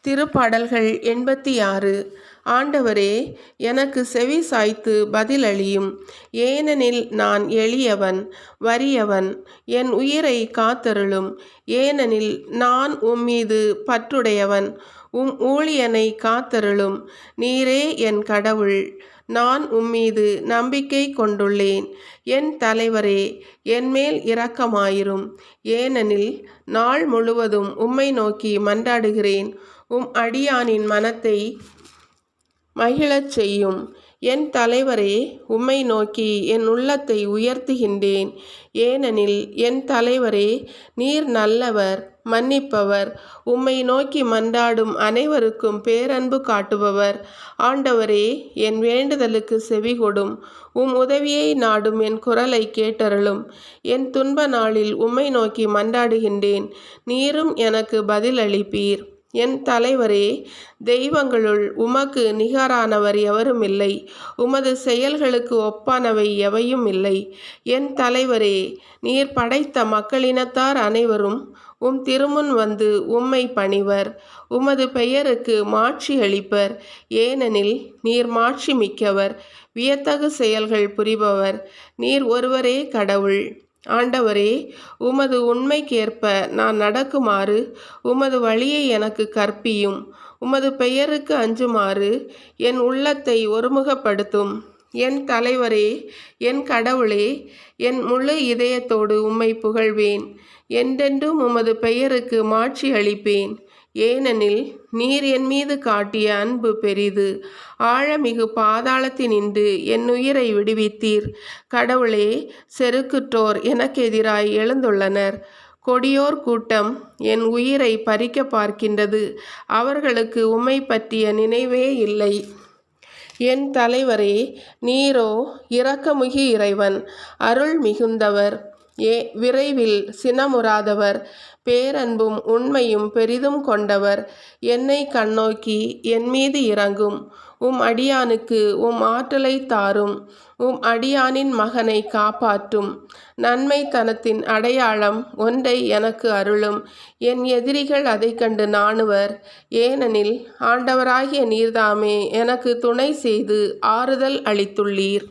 திருப்பாடல்கள் 86. ஆண்டவரே, எனக்கு செவி சாய்த்து பதிலளியும். ஏனெனில் நான் எளியவன், வறியவன். என் உயிரை காத்தருளும். ஏனெனில் நான் உம்மீது பற்றுடையவன். உம் ஊழியனை காத்தருளும். நீரே என் கடவுள். நான் உம்மீது நம்பிக்கை கொண்டுள்ளேன். என் தலைவரே, என்மேல் இரக்கமாயிரும். ஏனெனில் நாள் முழுவதும் உம்மை நோக்கி மன்றாடுகிறேன். உம் அடியானின் மனத்தை மகிழச் செய்யும். என் தலைவரே, உம்மை நோக்கி என் உள்ளத்தை உயர்த்துகின்றேன். ஏனெனில் என் தலைவரே, நீர் நல்லவர், மன்னிப்பவர், உம்மை நோக்கி மன்றாடும் அனைவருக்கும் பேரன்பு காட்டுபவர். ஆண்டவரே, என் வேண்டுதலுக்கு செவிகொடும். உம் உதவியை நாடும் என் குரலை கேட்டருளும். என் துன்ப நாளில் உம்மை நோக்கி மன்றாடுகின்றேன். நீரும் எனக்கு பதில் அளிப்பீர். என் தலைவரே, தெய்வங்களுள் உமக்கு நிகரானவர் எவரும் இல்லை. உமது செயல்களுக்கு ஒப்பானவை எவையும் இல்லை. என் தலைவரே, நீர் படைத்த மக்களினத்தார் அனைவரும் உம் திருமுன் வந்து உம்மை பணிவர். உமது பெயருக்கு மாட்சி அளிப்பர். ஏனெனில் நீர் மாட்சி மிக்கவர், வியத்தகு செயல்கள் புரிபவர். நீர் ஒருவரே கடவுள். ஆண்டவரே, உமது உண்மைக்கேற்ப நான் நடக்குமாறு உமது வழியை எனக்கு கற்பியும். உமது பெயருக்கு அஞ்சுமாறு என் உள்ளத்தை ஒருமுகப்படுத்தும். என் தலைவரே, என் கடவுளே, என் முழு இதயத்தோடு உம்மை புகழ்வேன். என்றென்றும் உமது பெயருக்கு மாட்சி அளிப்பேன். ஏனெனில் நீர் என் மீது காட்டிய அன்பு பெரிது. ஆழமிகு பாதாளத்தினின்று என் உயிரை விடுவித்தீர். கடவுளே, செருக்குற்றோர் எனக்கு எதிராய் எழுந்துள்ளனர். கொடியோர் கூட்டம் என் உயிரை பறிக்க பார்க்கின்றது. அவர்களுக்கு உம்மை பற்றிய நினைவே இல்லை. என் தலைவரே, நீரோ இரக்கமிகு இறைவன், அருள் மிகுந்தவர், விரைவில் சினமுறாதவர், பேரன்பும் உண்மையும் பெரிதும் கொண்டவர். என்னை கண்ணோக்கி என் மீது இரங்கும். உம் அடியானுக்கு உம் ஆற்றலை தாரும். உம் அடியானின் மகனை காப்பாற்றும். நன்மைத்தனத்தின் அடையாளம் ஒன்றை எனக்கு அருளும். என் எதிரிகள் அதை கண்டு நாணுவர். ஏனெனில் ஆண்டவராகிய நீர்தாமே எனக்கு துணை செய்து ஆறுதல் அளித்துள்ளீர்.